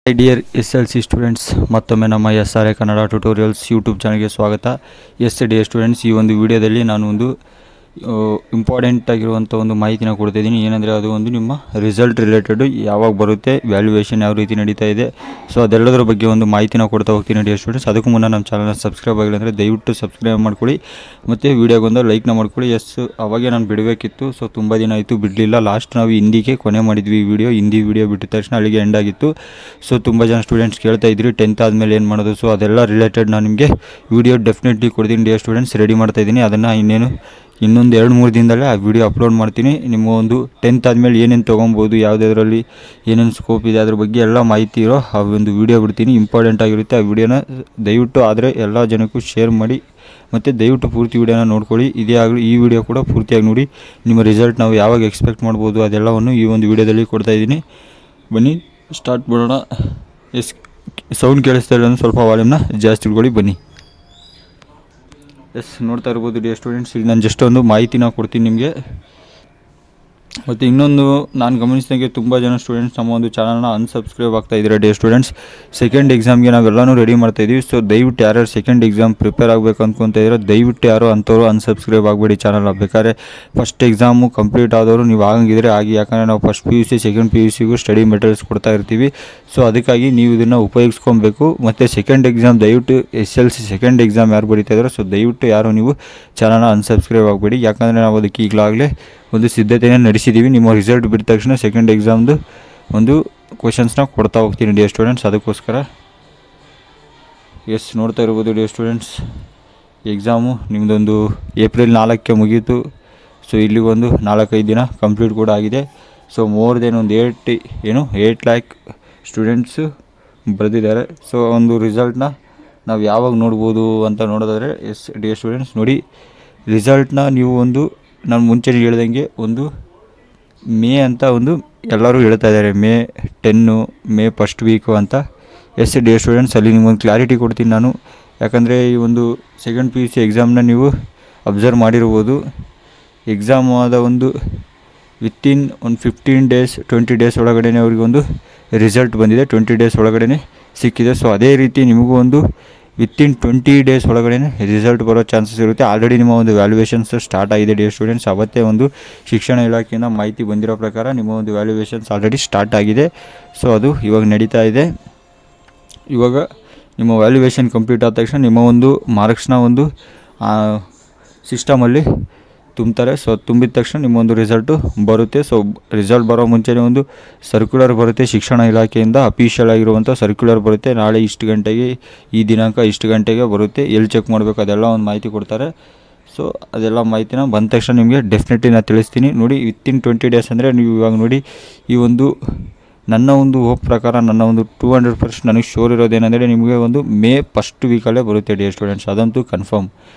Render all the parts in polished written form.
High dear SLC students, ಮತ್ತೊಮ್ಮೆ ನಮ್ಮ SRA Kannada tutorials YouTube ಚಾನಲ್ಗೆ ಸ್ವಾಗತ. ಡಿಯರ್ ಸ್ಟೂಡೆಂಟ್ಸ್, ಈ ಒಂದು ವಿಡಿಯೋದಲ್ಲಿ ನಾನು ಒಂದು ಇಂಪಾರ್ಟೆಂಟ್ ಆಗಿರುವಂಥ ಒಂದು ಮಾಹಿತಿನ ಕೊಡ್ತಾಯಿದ್ದೀನಿ. ಏನಂದರೆ ಅದು ಒಂದು ನಿಮ್ಮ ರಿಸಲ್ಟ್ ರಿಲೇಟೆಡು ಯಾವಾಗ ಬರುತ್ತೆ, ವ್ಯಾಲ್ಯೂಯೇಷನ್ ಯಾವ ರೀತಿ ನಡೀತಾ ಇದೆ, ಸೊ ಅದೆಲ್ಲದರ ಬಗ್ಗೆ ಒಂದು ಮಾಹಿತಿನ ಕೊಡ್ತಾ ಹೋಗ್ತೀನಿ ಡಿಯರ್ ಸ್ಟೂಡೆಂಟ್ಸ್. ಅದಕ್ಕೂ ಮುನ್ನ ನಮ್ಮ ಚಾನಲ್ನ ಸಬ್ಸ್ಕ್ರೈಬ್ ಆಗಿಲ್ಲ ಅಂದರೆ ದಯವಿಟ್ಟು ಸಬ್ಸ್ಕ್ರೈಬ್ ಮಾಡ್ಕೊಳ್ಳಿ ಮತ್ತು ವೀಡಿಯೋಗೊಂದು ಲೈಕ್ನ ಮಾಡ್ಕೊಳ್ಳಿ. ಅವಾಗೆ ನಾನು ಬಿಡಬೇಕಿತ್ತು, ಸೊ ತುಂಬ ದಿನ ಆಯಿತು ಬಿಡಲಿಲ್ಲ. ಲಾಸ್ಟ್ ನಾವು ಹಿಂದಿಗೆ ಕೊನೆ ಮಾಡಿದ್ವಿ ಹಿಂದಿ ವಿಡಿಯೋ ಬಿಟ್ಟ ತಕ್ಷಣ ಅಲ್ಲಿಗೆ ಎಂಡ್ ಆಗಿತ್ತು. ಸೊ ತುಂಬ ಜನ ಸ್ಟೂಡೆಂಟ್ಸ್ ಕೇಳ್ತಾ ಇದ್ರಿ 10th ಆದಮೇಲೆ ಏನು ಮಾಡೋದು, ಸೊ ಅದೆಲ್ಲ ರಿಲೇಟೆಡ್ ನಾನು ನಿಮಗೆ ವಿಡಿಯೋ ಡೆಫಿನೆಟ್ಲಿ ಕೊಡ್ತೀನಿ ಡಿಯರ್ ಸ್ಟೂಡೆಂಟ್ಸ್. ರೆಡಿ ಮಾಡ್ತಾಯಿದ್ದೀನಿ, ಅದನ್ನು ಇನ್ನೊಂದು 2-3 ದಿನದಲ್ಲೇ ಆ ವಿಡಿಯೋ ಅಪ್ಲೋಡ್ ಮಾಡ್ತೀನಿ. ನಿಮ್ಮ ಒಂದು 10th ಆದಮೇಲೆ ಏನೇನು ತೊಗೊಬೋದು, ಯಾವುದ್ರಲ್ಲಿ ಏನೇನು ಸ್ಕೋಪ್ ಇದೆ ಅದ್ರ ಬಗ್ಗೆ ಎಲ್ಲ ಮಾಹಿತಿ ಇರೋ ಆ ಒಂದು ವಿಡಿಯೋ ಬಿಡ್ತೀನಿ. ಇಂಪಾರ್ಟೆಂಟ್ ಆಗಿರುತ್ತೆ ಆ ವಿಡಿಯೋನ ದಯವಿಟ್ಟು ಆದರೆ ಎಲ್ಲ ಜನಕ್ಕೂ ಶೇರ್ ಮಾಡಿ ಮತ್ತು ದಯವಿಟ್ಟು ಪೂರ್ತಿ ವಿಡಿಯೋನ ನೋಡ್ಕೊಳ್ಳಿ. ಇದೇ ಆಗಲಿ ಈ ವಿಡಿಯೋ ಕೂಡ ಪೂರ್ತಿಯಾಗಿ ನೋಡಿ. ನಿಮ್ಮ ರಿಸಲ್ಟ್ ನಾವು ಯಾವಾಗ ಎಕ್ಸ್ಪೆಕ್ಟ್ ಮಾಡ್ಬೋದು ಅದೆಲ್ಲವನ್ನು ಈ ಒಂದು ವಿಡಿಯೋದಲ್ಲಿ ಕೊಡ್ತಾಯಿದ್ದೀನಿ. ಬನ್ನಿ ಸ್ಟಾರ್ಟ್ ಮಾಡೋಣ. ಸೌಂಡ್ ಕೇಳಿಸ್ತಾ ಇಲ್ಲ ಅಂದರೆ ಸ್ವಲ್ಪ ವಾಲ್ಯೂಮ್ನ ಜಾಸ್ತಿ ಇಟ್ಕೊಳ್ಳಿ. ಬನ್ನಿ. ನೋಡ್ತಾ ಇರ್ಬೋದು ಡಿಯರ್ ಸ್ಟೂಡೆಂಟ್ಸ್, ಇಲ್ಲಿ ನಾನು ಜಸ್ಟ್ ಒಂದು ಮಾಹಿತಿನ ಕೊಡ್ತೀನಿ ನಿಮಗೆ. ಮತ್ತು ಇನ್ನೊಂದು ನಾನು ಗಮನಿಸಿದಂಗೆ ತುಂಬ ಜನ ಸ್ಟೂಡೆಂಟ್ಸ್ ನಮ್ಮ ಒಂದು ಚಾನಲ್ನ ಅನ್ಸಬ್ಸ್ಕ್ರೈಬ್ ಆಗ್ತಾ ಇದ್ದಾರೆ ಡಿಯರ್ ಸ್ಟೂಡೆಂಟ್ಸ್. ಸೆಕೆಂಡ್ ಎಕ್ಸಾಮ್ಗೆ ನಾವೆಲ್ಲನೂ ರೆಡಿ ಮಾಡ್ತಾಯಿದ್ದೀವಿ. ಸೊ ದಯವಿಟ್ಟು ಯಾರ್ಯಾರು ಸೆಕೆಂಡ್ ಎಕ್ಸಾಮ್ ಪ್ರಿಪೇರ್ ಆಗಬೇಕು ಅಂದ್ಕೊತಾ ಇದ್ದೀರೋ ದಯವಿಟ್ಟು ಯಾರು ಅಂಥವ್ರು ಅನ್ಸಬ್ಸ್ಕ್ರೈಬ್ ಆಗಬೇಡಿ ಚಾನಲ್ನ. ಬೇಕಾದ್ರೆ ಫಸ್ಟ್ ಎಕ್ಸಾಮು ಕಂಪ್ಲೀಟ್ ಆದವರು ನೀವು ಆಗಂಗಿದ್ರೆ ಆಗಿ, ಯಾಕಂದರೆ ನಾವು ಫಸ್ಟ್ PUC ಸೆಕೆಂಡ್ PUCಗೂ ಸ್ಟಡಿ ಮೆಟೀರಿಯಲ್ಸ್ ಕೊಡ್ತಾ ಇರ್ತೀವಿ. ಸೊ ಅದಕ್ಕಾಗಿ ನೀವು ಇದನ್ನು ಉಪಯೋಗಿಸ್ಕೊಬೇಕು. ಮತ್ತು ಸೆಕೆಂಡ್ ಎಕ್ಸಾಮ್ ದಯವಿಟ್ಟು SLC ಸೆಕೆಂಡ್ ಎಕ್ಸಾಮ್ ಯಾರು ಬರೀತಾ ಇದ್ದಾರೋ ಸೊ ದಯವಿಟ್ಟು ಯಾರು ನೀವು ಚಾನಲ್ನ ಅನ್ಸಬ್ಸ್ಕ್ರೈಬ್ ಆಗಬೇಡಿ. ಯಾಕಂದರೆ ನಾವು ಅದಕ್ಕೆ ಈಗಲಾಗಲೇ ಒಂದು ಸಿದ್ಧತೆಯನ್ನು ನಡೆಸಿದ್ದೀವಿ. ನಿಮ್ಮ ರಿಸಲ್ಟ್ ಬಿಟ್ಟ ತಕ್ಷಣ ಸೆಕೆಂಡ್ ಎಕ್ಸಾಮ್ದು ಒಂದು ಕ್ವೆಶನ್ಸ್ನ ಕೊಡ್ತಾ ಹೋಗ್ತೀನಿ ಡಿಯರ್ ಸ್ಟೂಡೆಂಟ್ಸ್. ಅದಕ್ಕೋಸ್ಕರ ನೋಡ್ತಾ ಇರ್ಬೋದು ಡಿಯರ್ ಸ್ಟೂಡೆಂಟ್ಸ್, ಎಕ್ಸಾಮು ನಿಮ್ಮದೊಂದು ಏಪ್ರಿಲ್ 4ಕ್ಕೆ ಮುಗೀತು. ಸೊ ಇಲ್ಲಿ ಒಂದು 4-5 ದಿನ ಕಂಪ್ಲೀಟ್ ಕೂಡ ಆಗಿದೆ. ಸೊ ಮೋರ್ ದೆನ್ ಒಂದು 8 ಲ್ಯಾಕ್ ಸ್ಟೂಡೆಂಟ್ಸು ಬರೆದಿದ್ದಾರೆ. ಸೊ ಒಂದು ರಿಸಲ್ಟ್ನ ನಾವು ಯಾವಾಗ ನೋಡ್ಬೋದು ಅಂತ ನೋಡೋದಾದರೆ ಡಿಯರ್ ಸ್ಟೂಡೆಂಟ್ಸ್ ನೋಡಿ, ರಿಸಲ್ಟ್ನ ನೀವು ಒಂದು ನಾನು ಮುಂಚೆ ಹೇಳ್ದಂಗೆ ಒಂದು ಮೇ ಅಂತ ಒಂದು ಎಲ್ಲರೂ ಹೇಳ್ತಾ ಇದ್ದಾರೆ, ಮೇ 10, ಮೇ ಫಸ್ಟ್ ವೀಕು ಅಂತ. ಡಿಯರ್ ಸ್ಟೂಡೆಂಟ್ಸ್, ಅಲ್ಲಿ ನಿಮಗೊಂದು ಕ್ಲಾರಿಟಿ ಕೊಡ್ತೀನಿ ನಾನು. ಯಾಕಂದರೆ ಈ ಒಂದು ಸೆಕೆಂಡ್ PUC ಎಕ್ಸಾಮ್ನ ನೀವು ಅಬ್ಸರ್ವ್ ಮಾಡಿರ್ಬೋದು. ಎಕ್ಸಾಮ್ ಆದ ಒಂದು ವಿತಿನ್ ಒಂದು 15 ಡೇಸ್ 20 ಡೇಸ್ ಒಳಗಡೆ ಅವ್ರಿಗೆ ಒಂದು ರಿಸಲ್ಟ್ ಬಂದಿದೆ, 20 ಡೇಸ್ ಒಳಗಡೆ ಸಿಕ್ಕಿದೆ. ಸೊ ಅದೇ ರೀತಿ ನಿಮಗೂ ಒಂದು ವಿತಿನ್ 20 ಡೇಸ್ ಒಳಗಡೆ ರಿಸಲ್ಟ್ ಬರೋ ಚಾನ್ಸಸ್ ಇರುತ್ತೆ. ಆಲ್ರೆಡಿ ನಿಮ್ಮ ಒಂದು ವ್ಯಾಲ್ಯೂಯೇಷನ್ಸ್ ಸ್ಟಾರ್ಟ್ ಆಗಿದೆ ಡಿಯರ್ ಸ್ಟೂಡೆಂಟ್ಸ್. ಅವತ್ತೇ ಒಂದು ಶಿಕ್ಷಣ ಇಲಾಖೆಯಿಂದ ಮಾಹಿತಿ ಬಂದಿರೋ ಪ್ರಕಾರ ನಿಮ್ಮ ಒಂದು ವ್ಯಾಲ್ಯೂಯೇಷನ್ಸ್ ಆಲ್ರೆಡಿ ಸ್ಟಾರ್ಟ್ ಆಗಿದೆ. ಸೊ ಅದು ಇವಾಗ ನಡೀತಾ ಇದೆ. ಇವಾಗ ನಿಮ್ಮ ವ್ಯಾಲ್ಯೂಯೇಷನ್ ಕಂಪ್ಲೀಟ್ ಆದ ತಕ್ಷಣ ನಿಮ್ಮ ಒಂದು ಮಾರ್ಕ್ಸ್ನ ಒಂದು ಸಿಸ್ಟಮಲ್ಲಿ ತುಂಬ್ತಾರೆ. ಸೊ ತುಂಬಿದ ತಕ್ಷಣ ನಿಮ್ಮೊಂದು ರಿಸಲ್ಟು ಬರುತ್ತೆ. ಸೊ ರಿಸಲ್ಟ್ ಬರೋ ಮುಂಚೆನೇ ಒಂದು ಸರ್ಕ್ಯುಲರ್ ಬರುತ್ತೆ ಶಿಕ್ಷಣ ಇಲಾಖೆಯಿಂದ, ಅಫಿಷಿಯಲ್ ಆಗಿರುವಂಥ ಸರ್ಕ್ಯುಲರ್ ಬರುತ್ತೆ. ನಾಳೆ ಇಷ್ಟು ಗಂಟೆಗೆ, ಈ ದಿನಾಂಕ ಇಷ್ಟು ಗಂಟೆಗೆ ಬರುತ್ತೆ, ಎಲ್ಲಿ ಚೆಕ್ ಮಾಡಬೇಕು ಅದೆಲ್ಲ ಒಂದು ಮಾಹಿತಿ ಕೊಡ್ತಾರೆ. ಸೊ ಅದೆಲ್ಲ ಮಾಹಿತಿನ ಬಂದ ತಕ್ಷಣ ನಿಮಗೆ ಡೆಫಿನೆಟ್ಲಿ ನಾನು ತಿಳಿಸ್ತೀನಿ. ನೋಡಿ, ವಿತಿನ್ 20 ಡೇಸ್ ಅಂದರೆ ನೀವು ಇವಾಗ ನೋಡಿ, ಈ ಒಂದು ನನ್ನ ಒಂದು ಹೋಪ್ ಪ್ರಕಾರ, ನನ್ನ ಒಂದು 200% ನನಗೆ ಶೋರ್ ಇರೋದೇನೆಂದರೆ ನಿಮಗೆ ಒಂದು ಮೇ ಫಸ್ಟ್ ವೀಕಲ್ಲೇ ಬರುತ್ತೆ ಡಿಯರ್ ಸ್ಟೂಡೆಂಟ್ಸ್, ಅದಂತೂ ಕನ್ಫರ್ಮ್.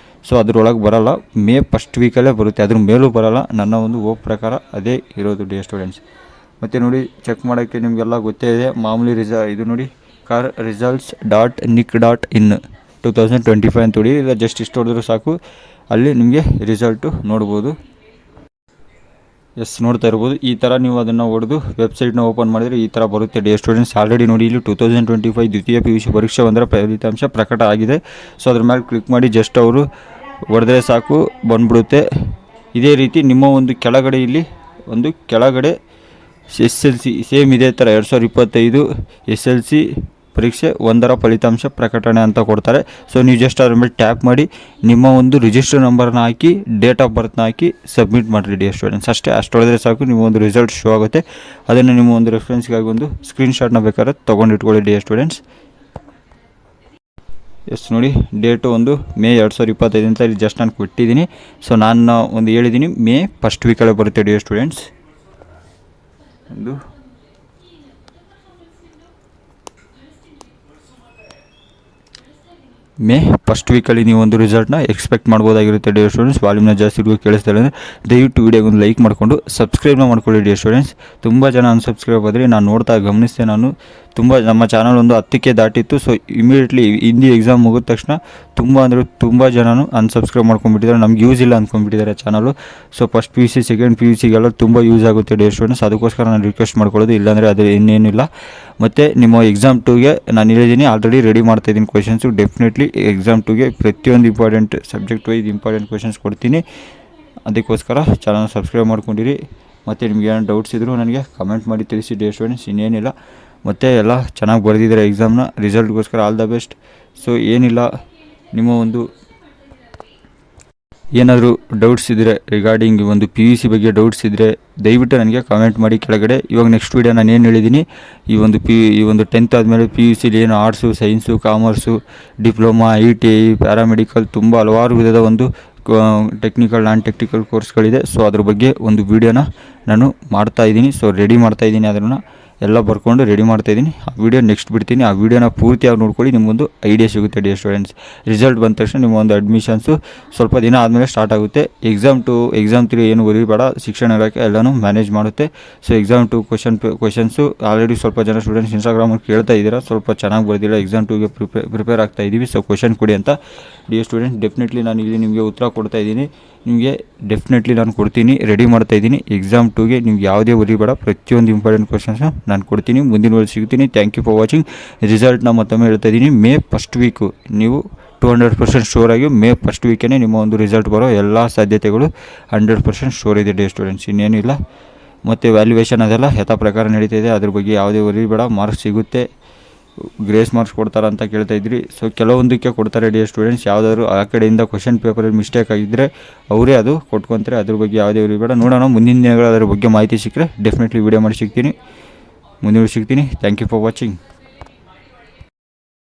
ಸೊ ಅದರೊಳಗೆ ಬರೋಲ್ಲ, ಮೇ ಫಸ್ಟ್ ವೀಕಲ್ಲೇ ಬರುತ್ತೆ, ಅದ್ರ ಮೇಲೂ ಬರೋಲ್ಲ. ನನ್ನ ಒಂದು ಹೋಪ್ ಪ್ರಕಾರ ಅದೇ ಇರೋದು ಡಿಯರ್ ಸ್ಟೂಡೆಂಟ್ಸ್. ಮತ್ತು ನೋಡಿ, ಚೆಕ್ ಮಾಡೋಕ್ಕೆ ನಿಮಗೆಲ್ಲ ಗೊತ್ತೇ ಇದೆ, ಮಾಮೂಲಿ ಇದು ನೋಡಿ, CAR-results.nic.in 2025 ಅಂತ ಹೊಡಿ. ಇಲ್ಲ ಜಸ್ಟ್ ಇಷ್ಟು ಹೊಡೆದ್ರೂ ಸಾಕು, ಅಲ್ಲಿ ನಿಮಗೆ ರಿಸಲ್ಟು ನೋಡ್ಬೋದು. ನೋಡ್ತಾ ಇರ್ಬೋದು. ಈ ಥರ ನೀವು ಅದನ್ನು ಹೊಡೆದು ವೆಬ್ಸೈಟ್ನ ಓಪನ್ ಮಾಡಿದರೆ ಈ ಥರ ಬರುತ್ತೆ ಡಿಯರ್ ಸ್ಟೂಡೆಂಟ್ಸ್. ಆಲ್ರೆಡಿ ನೋಡಿ, ಇಲ್ಲಿ 2025 ದ್ವಿತೀಯ PUC ಪರೀಕ್ಷೆ 1ರ ಫಲಿತಾಂಶ ಪ್ರಕಟ ಆಗಿದೆ. ಸೊ ಅದ್ರ ಮೇಲೆ ಕ್ಲಿಕ್ ಮಾಡಿ ಜಸ್ಟ್ ಅವರು ಹೊಡೆದ್ರೆ ಸಾಕು, ಬಂದ್ಬಿಡುತ್ತೆ. ಇದೇ ರೀತಿ ನಿಮ್ಮ ಒಂದು ಕೆಳಗಡೆ ಇಲ್ಲಿ ಒಂದು ಕೆಳಗಡೆ SLC ಸೇಮ್ ಇದೇ ಥರ 2025 SLC ಪರೀಕ್ಷೆ 1ರ ಫಲಿತಾಂಶ ಪ್ರಕಟಣೆ ಅಂತ ಕೊಡ್ತಾರೆ. ಸೊ ನೀವು ಜಸ್ಟ್ ಅದ್ರ ಮೇಲೆ ಟ್ಯಾಪ್ ಮಾಡಿ ನಿಮ್ಮ ಒಂದು ರಿಜಿಸ್ಟರ್ ನಂಬರ್ನ ಹಾಕಿ, ಡೇಟ್ ಆಫ್ ಬರ್ತ್ನ ಹಾಕಿ ಸಬ್ಮಿಟ್ ಮಾಡಿರಿ ಡಿಯರ್ ಸ್ಟೂಡೆಂಟ್ಸ್. ಅಷ್ಟು ಹೊಡೆದ್ರೆ ಸಾಕು, ನಿಮ್ಮ ಒಂದು ರಿಸಲ್ಟ್ ಶೋ ಆಗುತ್ತೆ. ಅದನ್ನು ನಿಮ್ಮ ಒಂದು ರೆಫರೆನ್ಸ್ಗಾಗಿ ಒಂದು ಸ್ಕ್ರೀನ್ಶಾಟ್ನ ಬೇಕಾದ್ರೆ ತೊಗೊಂಡಿಟ್ಕೊಳ್ಳಿ ಡಿಯರ್ ಸ್ಟೂಡೆಂಟ್ಸ್. ನೋಡಿ, ಡೇಟು ಒಂದು ಮೇ 2025 ಅಂತ ಇಲ್ಲಿ ಜಸ್ಟ್ ನಾನು ಕೊಟ್ಟಿದ್ದೀನಿ. ಸೊ ನಾನು ಒಂದು ಹೇಳಿದ್ದೀನಿ, ಮೇ ಫಸ್ಟ್ ವೀಕಲ್ಲೇ ಬರುತ್ತೆ ಡಿಯರ್ ಸ್ಟೂಡೆಂಟ್ಸ್. ಒಂದು ಮೇ ಫಸ್ಟ್ ವೀಕಲ್ಲಿ ನೀವು ಒಂದು ರಿಸಲ್ಟ್ನ ಎಕ್ಸ್ಪೆಕ್ಟ್ ಮಾಡ್ಬೋದಾಗಿರುತ್ತೆ ಡಿಯರ್ ಸ್ಟೂಡೆಂಟ್ಸ್. ವಾಲ್ಯೂಮ್ನ ಜಾಸ್ತಿ ಹುಡುಗ ಕೇಳಿಸ್ತಾರೆ ಅಂದರೆ ದಯವಿಟ್ಟು ವೀಡಿಯೋಗೆ ಒಂದು ಲೈಕ್ ಮಾಡಿಕೊಂಡು ಸಬ್ಸ್ಕ್ರೈಬ್ನ ಮಾಡ್ಕೊಳ್ಳಿ ಡಿಯರ್ ಸ್ಟೂಡೆಂಟ್ಸ್. ತುಂಬ ಜನ ಅನ್ಸಬ್ಸ್ಕ್ರೈಬ್ ಆದರೆ ನಾನು ನೋಡ್ತಾ ಗಮನಿಸಿದೆ, ನಾನು ತುಂಬ ನಮ್ಮ ಚಾನಲ್ ಒಂದು 10K ದಾಟಿತ್ತು. ಸೊ ಇಮಿಡಿಯೇಟ್ಲಿ ಹಿಂದಿ ಎಕ್ಸಾಮ್ ಮುಗಿದ ತಕ್ಷಣ ತುಂಬ ಜನನು ಅನ್ಸಬ್ಸ್ಕ್ರೈಬ್ ಮಾಡ್ಕೊಂಡ್ಬಿಟ್ಟಿದ್ದಾರೆ, ನಮ್ಗೆ ಯೂಸ್ ಇಲ್ಲ ಅಂದ್ಕೊಂಡ್ಬಿಟ್ಟಿದ್ದಾರೆ channel. So first PUC second PUCಗೆಲ್ಲ ತುಂಬ ಯೂಸ್ ಆಗುತ್ತೆ ಡಿಯರ್ ಸ್ಟೂಡೆಂಟ್ಸ್. ಅದಕ್ಕೋಸ್ಕರ ನಾನು ರಿಕ್ವೆಸ್ಟ್ ಮಾಡ್ಕೊಳ್ಳೋದು, ಇಲ್ಲಾಂದರೆ ಅದು ಇನ್ನೇನಿಲ್ಲ. ಮತ್ತು ನಿಮ್ಮ ಎಕ್ಸಾಮ್ 2ಗೆ ನಾನು ಹೇಳಿದ್ದೀನಿ, ಆಲ್ರೆಡಿ ರೆಡಿ ಮಾಡ್ತಾಯಿದ್ದೀನಿ ಕ್ವೆಶನ್ಸು. ಡೆಫಿನೆಟ್ಲಿ ಎಕ್ಸಾಮ್ 2ಗೆ ಪ್ರತಿಯೊಂದು important subject wise important questions ಕೊಡ್ತೀನಿ. ಅದಕ್ಕೋಸ್ಕರ ಚಾನಲ್ ಸಬ್ಸ್ಕ್ರೈಬ್ ಮಾಡ್ಕೊಂಡಿರಿ. ಮತ್ತು ನಿಮ್ಗೆ ಏನೋ ಡೌಟ್ಸ್ ಇದ್ದರೂ ನನಗೆ ಕಮೆಂಟ್ ಮಾಡಿ ತಿಳಿಸಿ ಡಿಯರ್ ಸ್ಟೂಡೆಂಟ್ಸ್. ಇನ್ನೇನಿಲ್ಲ, ಮತ್ತು ಎಲ್ಲ ಚೆನ್ನಾಗಿ ಬರೆದಿದ್ದಾರೆ ಎಕ್ಸಾಮ್ನ. ರಿಸಲ್ಟ್ಗೋಸ್ಕರ ಆಲ್ ದ ಬೆಸ್ಟ್. ಸೊ ಏನಿಲ್ಲ, ನಿಮ್ಮ ಒಂದು ಏನಾದರೂ ಡೌಟ್ಸ್ ಇದ್ದರೆ ರಿಗಾರ್ಡಿಂಗ್ ಒಂದು PUC ಬಗ್ಗೆ ಡೌಟ್ಸ್ ಇದ್ದರೆ ದಯವಿಟ್ಟು ನನಗೆ ಕಮೆಂಟ್ ಮಾಡಿ ಕೆಳಗಡೆ. ಇವಾಗ ನೆಕ್ಸ್ಟ್ ವೀಡಿಯೋ ನಾನು ಏನು ಹೇಳಿದ್ದೀನಿ, ಈ ಒಂದು 10th ಆದಮೇಲೆ PUCಲಿ ಏನು arts, science, commerce, diploma, ITI, paramedical, ತುಂಬ ಹಲವಾರು ವಿಧದ ಒಂದು ಟೆಕ್ನಿಕಲ್ ನಾನ್ ಟೆಕ್ನಿಕಲ್ ಕೋರ್ಸ್ಗಳಿದೆ. ಸೊ ಅದ್ರ ಬಗ್ಗೆ ಒಂದು ವೀಡಿಯೋನ ನಾನು ಮಾಡ್ತಾಯಿದ್ದೀನಿ. ಸೊ ರೆಡಿ ಮಾಡ್ತಾಯಿದ್ದೀನಿ, ಅದನ್ನು ಎಲ್ಲ ಬರ್ಕೊಂಡು ರೆಡಿ ಮಾಡ್ತಾಯಿದ್ದೀನಿ. ಆ ವೀಡಿಯೋ ನೆಕ್ಸ್ಟ್ ಬಿಡ್ತೀನಿ. ಆ ವೀಡಿಯೋನ ಪೂರ್ತಿಯಾಗಿ ನೋಡ್ಕೊಳ್ಳಿ, ನಿಮಗೊಂದು ಐಡಿಯಾ ಸಿಗುತ್ತೆ ಡಿಯರ್ ಸ್ಟೂಡೆಂಟ್ಸ್. ರಿಸಲ್ಟ್ ಬಂದ ತಕ್ಷಣ ನಿಮ್ಮ ಒಂದು ಅಡ್ಮಿಷನ್ಸು ಸ್ವಲ್ಪ ದಿನ ಆದಮೇಲೆ ಸ್ಟಾರ್ಟ್ ಆಗುತ್ತೆ. ಎಕ್ಸಾಮ್ 2 ಎಕ್ಸಾಮ್ 3 ಏನು ಬೇಡ, ಶಿಕ್ಷಣ ಇಲಾಖೆ ಎಲ್ಲನೂ ಮ್ಯಾನೇಜ್ ಮಾಡುತ್ತೆ. ಸೊ ಎಕ್ಸಾಮ್ 2 ಕ್ವೆಶನ್ಸು ಆಲ್ರೆಡಿ ಸ್ವಲ್ಪ ಜನ ಸ್ಟೂಡೆಂಟ್ಸ್ ಇನ್ಸ್ಟಾಗ್ರಾಮಲ್ಲಿ ಕೇಳ್ತಾ ಇದ್ದೀರಾ, ಸ್ವಲ್ಪ ಚೆನ್ನಾಗಿ ಬರ್ದಿಲ್ಲ, ಎಕ್ಸಾಮ್ 2ಗೆ ಪ್ರಿಪೇರ್ ಆಗ್ತಾ ಇದ್ದೀವಿ, ಸೊ ಕ್ವೆಶನ್ ಕೊಡಿ ಅಂತ. ಡಿಯರ್ ಸ್ಟೂಡೆಂಟ್ಸ್, ಡೆಫಿನೆಟ್ಲಿ ನಾನು ಇಲ್ಲಿ ನಿಮಗೆ ಉತ್ತರ ಕೊಡ್ತಾ ಇದ್ದೀನಿ. ನಿಮಗೆ ಡೆಫಿನೆಟ್ಲಿ ನಾನು ಕೊಡ್ತೀನಿ, ರೆಡಿ ಮಾಡ್ತಾಯಿದ್ದೀನಿ. ಎಕ್ಸಾಮ್ 2ಗೆ ನಿಮ್ಗೆ ಯಾವುದೇ ಬೇಡ, ಪ್ರತಿಯೊಂದು ಇಂಪಾರ್ಟೆಂಟ್ ಕ್ವೆಶನ್ಸ್ನ ನಾನು ಕೊಡ್ತೀನಿ. ಮುಂದಿನ ವರ್ಷ ಸಿಗ್ತೀನಿ. Thank you for watching. ರಿಸಲ್ಟ್ನ ಮತ್ತೊಮ್ಮೆ ಹೇಳ್ತಾ ಇದ್ದೀನಿ, ಮೇ ಫಸ್ಟ್ ವೀಕು ನೀವು 200% ಶೋರ್ ಆಗಿ ಮೇ ಫಸ್ಟ್ ವೀಕೇ ನಿಮ್ಮ ಒಂದು ರಿಸಲ್ಟ್ ಬರೋ ಎಲ್ಲ ಸಾಧ್ಯತೆಗಳು 100% ಶೋರ್ ಇದೆ ಡಿಯರ್ ಸ್ಟೂಡೆಂಟ್ಸ್. ಇನ್ನೇನಿಲ್ಲ, ಮತ್ತು ವ್ಯಾಲ್ಯೂಯೇಷನ್ ಅದೆಲ್ಲ ಯಥಾ ಪ್ರಕಾರ ನಡೀತಿದೆ, ಅದ್ರ ಬಗ್ಗೆ ಯಾವುದೇ ಬೇಡ. ಮಾರ್ಕ್ಸ್ ಸಿಗುತ್ತೆ, ಗ್ರೇಸ್ ಮಾರ್ಕ್ಸ್ ಕೊಡ್ತಾರೆ ಅಂತ ಕೇಳ್ತಾ ಇದ್ರಿ. ಸೊ ಕೆಲವೊಂದಕ್ಕೆ ಕೊಡ್ತಾರೆ ಡಿಯರ್ ಸ್ಟೂಡೆಂಟ್ಸ್. ಯಾವುದಾದ್ರು ಆ ಕಡೆಯಿಂದ ಕ್ವೆಶನ್ ಪೇಪರಲ್ಲಿ ಮಿಸ್ಟೇಕ್ ಆಗಿದ್ದರೆ ಅವರೇ ಅದು ಕೊಟ್ಕೊತಾರೆ, ಅದ್ರ ಬಗ್ಗೆ ಯಾವುದೇ ಬೇಡ. ನೋಡೋಣ, ಮುಂದಿನ ದಿನಗಳು ಅದರ ಬಗ್ಗೆ ಮಾಹಿತಿ ಸಿಕ್ಕರೆ ಡೆಫಿನೆಟ್ಲಿ ವೀಡಿಯೋ ಮಾಡಿ ಸಿಗ್ತೀನಿ. ಮುಂದಿನ ಸಿಗ್ತೀನಿ. Thank you for watching.